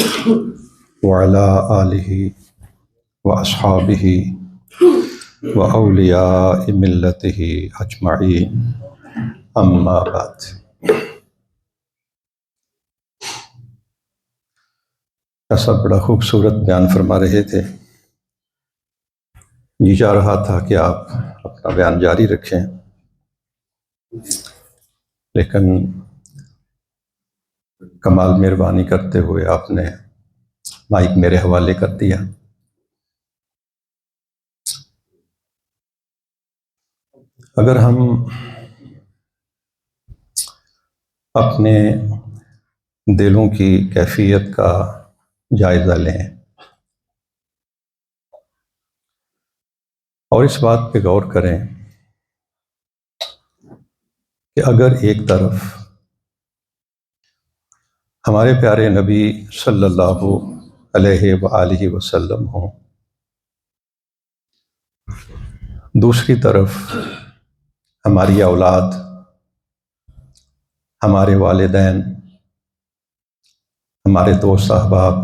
وعلى آله وأصحابه وأولیاء ملته اجمعین اما بعد۔ ایسا بڑا خوبصورت بیان فرما رہے تھے، جی چاہ رہا تھا کہ آپ اپنا بیان جاری رکھیں، لیکن کمال مہربانی کرتے ہوئے آپ نے مائک میرے حوالے کر دیا۔ اگر ہم اپنے دلوں کی کیفیت کا جائزہ لیں اور اس بات پہ غور کریں کہ اگر ایک طرف ہمارے پیارے نبی صلی اللہ علیہ وآلہ وسلم ہوں، دوسری طرف ہماری اولاد، ہمارے والدین، ہمارے دوست احباب،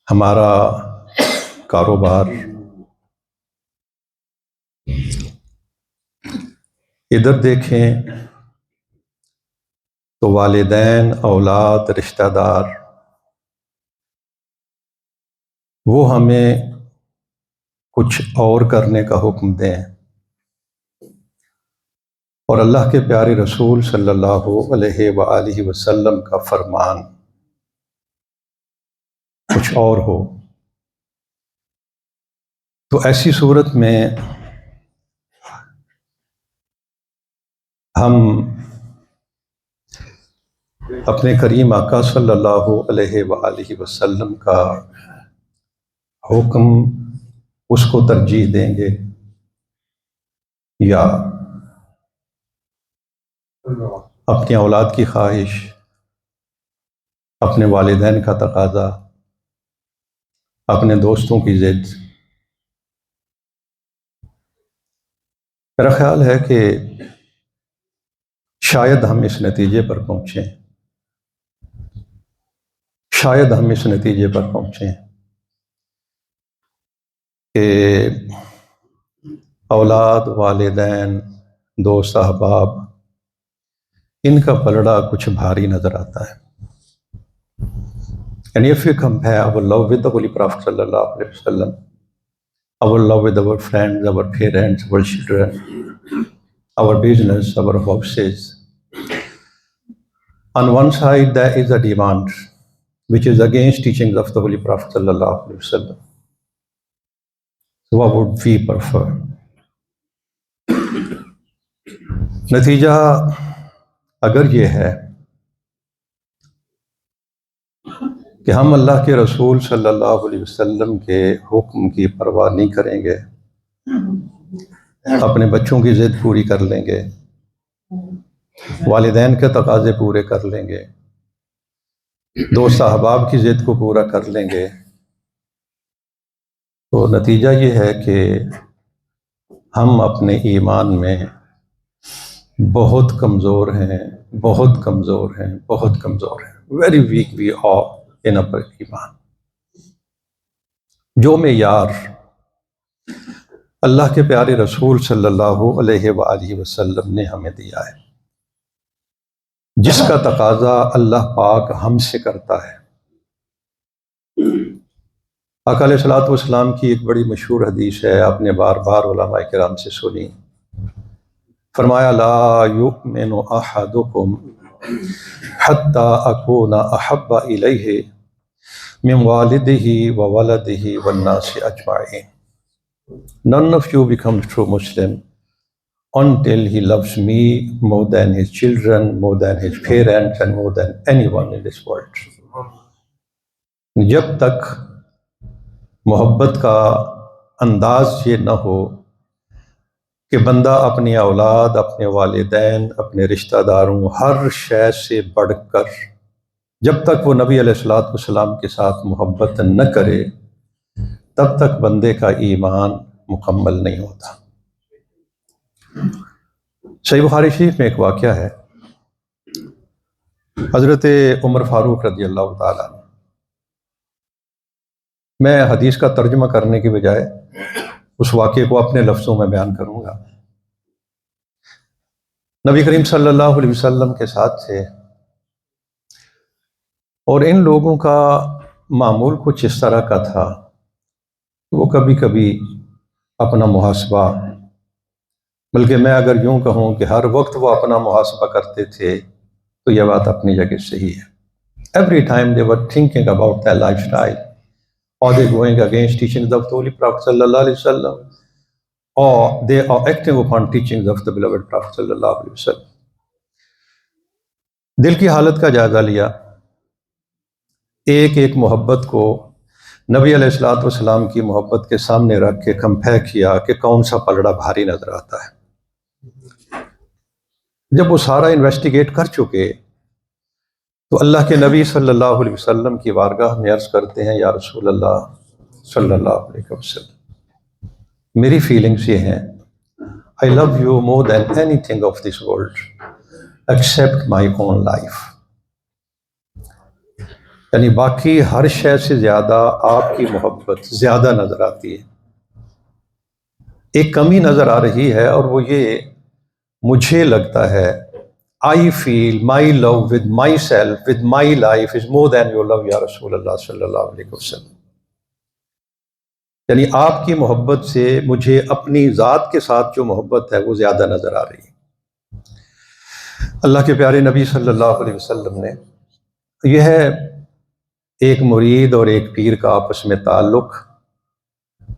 ہمارا کاروبار، ادھر دیکھیں تو والدین، اولاد، رشتہ دار وہ ہمیں کچھ اور کرنے کا حکم دیں، اور اللہ کے پیارے رسول صلی اللہ علیہ وآلہ وسلم کا فرمان کچھ اور ہو، تو ایسی صورت میں ہم اپنے کریم آقا صلی اللہ علیہ وآلہ وسلم کا حکم اس کو ترجیح دیں گے یا اپنی اولاد کی خواہش، اپنے والدین کا تقاضا، اپنے دوستوں کی ضد۔ میرا خیال ہے کہ شاید ہم اس نتیجے پر پہنچیں، شاید ہم اس نتیجے پر پہنچیں کہ اولاد، والدین، دوست احباب، ان کا پلڑا کچھ بھاری نظر آتا ہے۔ And if you compare our love with the Holy Prophet sallallahu alaihi wasallam, our love with our friends, our parents, our children, our business, our houses, on one side there is a demand which is against teachings of the Holy Prophet sallallahu alaihi wasallam. So what would we prefer? نتیجہ اگر یہ ہے کہ ہم اللہ کے رسول صلی اللہ علیہ وسلم کے حکم کی پرواہ نہیں کریں گے، اپنے بچوں کی ضد پوری کر لیں گے، والدین کے تقاضے پورے کر لیں گے، دوست احباب کی ضد کو پورا کر لیں گے، تو نتیجہ یہ ہے کہ ہم اپنے ایمان میں بہت کمزور ہیں، بہت کمزور ہیں، بہت کمزور ہیں۔ Very weak we are in upper ایمان۔ جو معیار اللہ کے پیارے رسول صلی اللہ علیہ وآلہ وسلم نے ہمیں دیا ہے، جس کا تقاضا اللہ پاک ہم سے کرتا ہے۔ آقا علیہ الصلوۃ والسلام کی ایک بڑی مشہور حدیث ہے، آپ نے بار بار علماء کرام سے سنی۔ فرمایا لا یؤمن احدکم حتی اکون احب الیہ من والدہ وولدہ والناس اجمعین۔ None of you becomes true Muslim until he loves me more than his children, more than his parents, and more than anyone in this world. جب تک محبت کا انداز یہ نہ ہو کہ بندہ اپنی اولاد، اپنے والدین، اپنے رشتہ داروں، ہر شے سے بڑھ کر، جب تک وہ نبی علیہ الصلوۃ والسلام کے ساتھ محبت نہ کرے، تب تک بندے کا ایمان مکمل نہیں ہوتا۔ صحیح بخاری شریف میں ایک واقعہ ہے، حضرت عمر فاروق رضی اللہ تعالیٰ عنہ، میں حدیث کا ترجمہ کرنے کی بجائے اس واقعے کو اپنے لفظوں میں بیان کروں گا۔ نبی کریم صلی اللہ علیہ وسلم کے ساتھ تھے، اور ان لوگوں کا معمول کچھ اس طرح کا تھا کہ وہ کبھی کبھی اپنا محاسبہ، بلکہ میں اگر یوں کہوں کہ ہر وقت وہ اپنا محاسبہ کرتے تھے تو یہ بات اپنی جگہ صحیح ہے۔ Every time they were thinking about their lifestyle, or they going against teachings of the Holy Prophet sallallahu alaihi wasallam, or they are acting upon teachings of the beloved Prophet sallallahu alaihi wasallam۔ دل کی حالت کا جائزہ لیا، ایک ایک محبت کو نبی علیہ الصلوۃ والسلام کی محبت کے سامنے رکھ کے کمپیئر کیا کہ کون سا پلڑا بھاری نظر آتا ہے۔ جب وہ سارا انویسٹیگیٹ کر چکے تو اللہ کے نبی صلی اللہ علیہ وسلم کی بارگاہ میں عرض کرتے ہیں، یا رسول اللہ صلی اللہ علیہ وسلم، میری فیلنگز یہ ہیں، I love you more than anything of this world except my own life۔ یعنی باقی ہر شے سے زیادہ آپ کی محبت زیادہ نظر آتی ہے۔ ایک کمی نظر آ رہی ہے، اور وہ یہ، مجھے لگتا ہے I feel my love with myself, with my life is more than your love یا رسول اللہ صلی اللہ علیہ وسلم۔ یعنی آپ کی محبت سے مجھے اپنی ذات کے ساتھ جو محبت ہے وہ زیادہ نظر آ رہی ہے۔ اللہ کے پیارے نبی صلی اللہ علیہ وسلم نے، یہ ہے ایک مرید اور ایک پیر کا آپس میں تعلق،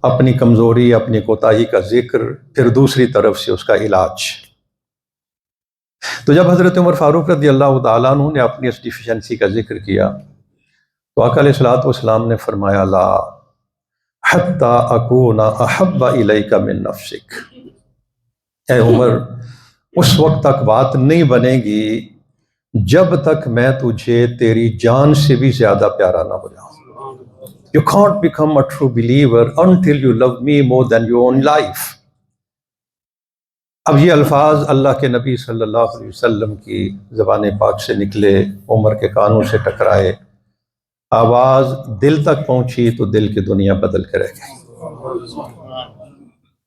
اپنی کمزوری، اپنی کوتاہی کا ذکر، پھر دوسری طرف سے اس کا علاج۔ تو جب حضرت عمر فاروق رضی اللہ تعالیٰ عنہ نے اپنی اس ڈیفیشنسی کا ذکر کیا تو آقا علیہ الصلوۃ والسلام نے فرمایا، لا حتی اکون احب الیک من نفسک، اے عمر اس وقت تک بات نہیں بنے گی جب تک میں تجھے تیری جان سے بھی زیادہ پیارا نہ ہو جاؤں۔ You can't become a true believer until you love me more than your own life۔ اب یہ الفاظ اللہ کے نبی صلی اللہ علیہ وسلم کی زبان پاک سے نکلے، عمر کے کانوں سے ٹکرائے، آواز دل تک پہنچی تو دل کی دنیا بدل کے رہ گئی۔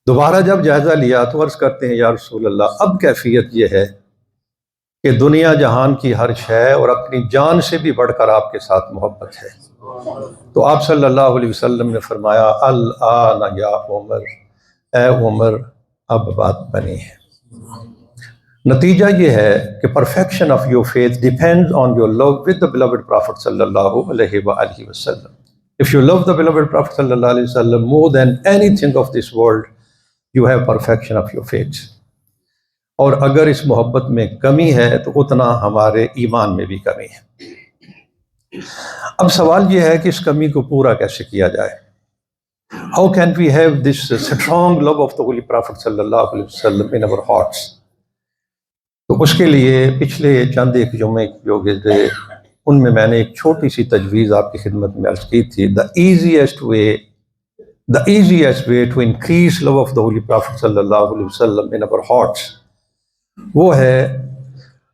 دوبارہ جب جائزہ لیا تو عرض کرتے ہیں، یا رسول اللہ، اب کیفیت یہ ہے کہ دنیا جہان کی ہر شے اور اپنی جان سے بھی بڑھ کر آپ کے ساتھ محبت ہے۔ تو آپ صلی اللہ علیہ وسلم نے فرمایا، الآن یا عمر، اے عمر اب بات بنی ہے۔ نتیجہ یہ ہے کہ perfection of your faith depends on your love with the beloved Prophet صلی اللہ علیہ وآلہ وسلم۔ If you love the beloved Prophet صلی اللہ علیہ وسلم more than anything of this world, you have perfection of your faith۔ اور اگر اس محبت میں کمی ہے تو اتنا ہمارے ایمان میں بھی کمی ہے۔ اب سوال یہ ہے کہ اس کمی کو پورا کیسے کیا جائے؟ How can we have this strong love of the Holy Prophet صلی اللہ علیہ وسلم in our hearts؟ تو اس کے لیے پچھلے چند ایک جمعے جو گزرے ان میں نے ایک چھوٹی سی تجویز آپ کی خدمت میں عرض کی تھی۔ The easiest way to increase love of the Holy Prophet صلی اللہ علیہ وسلم in our hearts، وہ ہے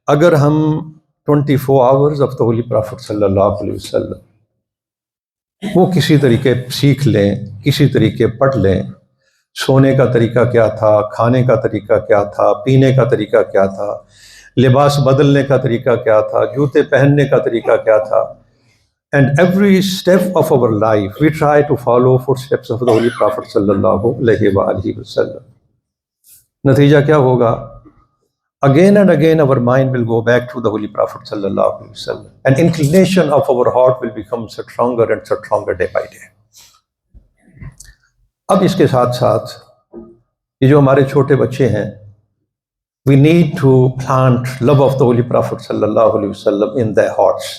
اگر ہم 24 hours of the Holy Prophet صلی اللہ علیہ وسلم وہ کسی طریقے سیکھ لیں، کسی طریقے پڑھ لیں۔ سونے کا طریقہ کیا تھا، کھانے کا طریقہ کیا تھا، پینے کا طریقہ کیا تھا، لباس بدلنے کا طریقہ کیا تھا، جوتے پہننے کا طریقہ کیا تھا۔ And every step of our life we try to follow footsteps of the Holy Prophet صلی اللہ علیہ وآلہ وسلم۔ نتیجہ کیا ہوگا؟ Again and again our mind will go back to the Holy Prophet صلی اللہ علیہ وسلم، and inclination of our heart will become stronger and stronger day by day۔ اب اس کے ساتھ ساتھ یہ جو ہمارے چھوٹے بچے ہیں، we need to plant love of the Holy Prophet صلی اللہ علیہ وسلم in their hearts۔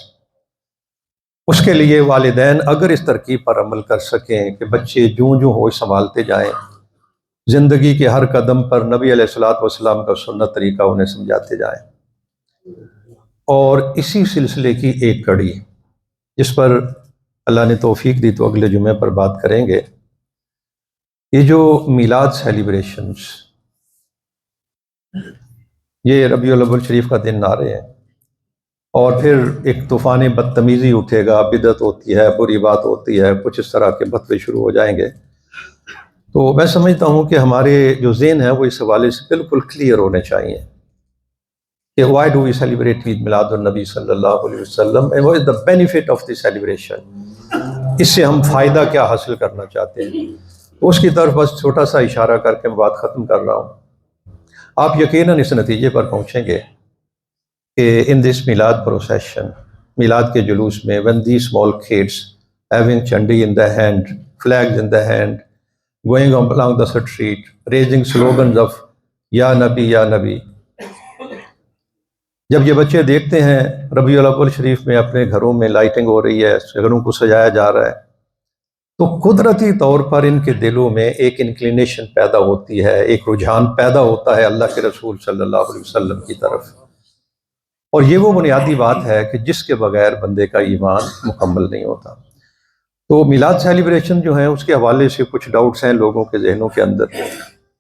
اس کے لیے والدین اگر اس ترکیب پر عمل کر سکیں کہ بچے جوں جوں ہوش سنبھالتے جائیں، زندگی کے ہر قدم پر نبی علیہ الصلوۃ والسلام کا سنت طریقہ انہیں سمجھاتے جائیں، اور اسی سلسلے کی ایک کڑی جس پر اللہ نے توفیق دی تو اگلے جمعے پر بات کریں گے، یہ جو میلاد سیلیبریشنز، یہ ربیع الاول شریف کا دن آ رہے ہیں، اور پھر ایک طوفان بدتمیزی اٹھے گا، بدعت ہوتی ہے، بری بات ہوتی ہے، کچھ اس طرح کے فتوے شروع ہو جائیں گے۔ تو میں سمجھتا ہوں کہ ہمارے جو ذہن ہے وہ اس حوالے سے بالکل کلیئر ہونے چاہیے کہ why do we celebrate Eid Milad النبی صلی اللہ علیہ وسلم and what is the benefit of the celebration, اس سے ہم فائدہ کیا حاصل کرنا چاہتے ہیں۔ تو اس کی طرف بس چھوٹا سا اشارہ کر کے میں بات ختم کر رہا ہوں۔ آپ یقیناً اس نتیجے پر پہنچیں گے کہ ان دس میلاد پروسیشن، میلاد کے جلوس میں، when these small kids having Chandi in the hand, flags in the hand, going along the street, raising slogans of یا نبی یا نبی، جب یہ بچے دیکھتے ہیں ربیع الاول شریف میں اپنے گھروں میں لائٹنگ ہو رہی ہے، گھروں کو سجایا جا رہا ہے، تو قدرتی طور پر ان کے دلوں میں ایک انکلینیشن پیدا ہوتی ہے، ایک رجحان پیدا ہوتا ہے اللہ کے رسول صلی اللہ علیہ وسلم کی طرف۔ اور یہ وہ بنیادی بات ہے کہ جس کے بغیر بندے کا ایمان مکمل نہیں ہوتا۔ تو میلاد سیلیبریشن جو ہیں اس کے حوالے سے کچھ ڈاؤٹس ہیں لوگوں کے ذہنوں کے اندر،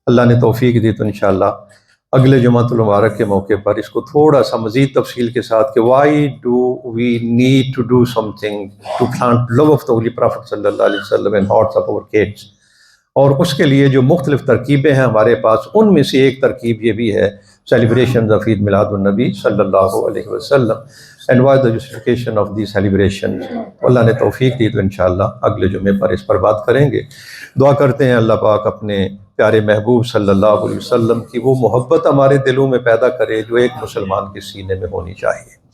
اللہ نے توفیق دی تو انشاءاللہ اگلے جمعۃ المبارک کے موقع پر اس کو تھوڑا سا مزید تفصیل کے ساتھ کہ why do we need to do something to plant love of the holy prophet صلی اللہ علیہ وسلم in hearts of our kids, اور اس کے لیے جو مختلف ترکیبیں ہیں ہمارے پاس، ان میں سے ایک ترکیب یہ بھی ہے سیلیبریشن آف عید میلاد النبی صلی اللہ علیہ وسلم and what the justification of the celebration. اللہ نے توفیق دی تو انشاءاللہ اگلے جمعے پر اس پر بات کریں گے۔ دعا کرتے ہیں اللہ پاک اپنے پیارے محبوب صلی اللہ علیہ وسلم کی وہ محبت ہمارے دلوں میں پیدا کرے جو ایک مسلمان کے سینے میں ہونی چاہیے۔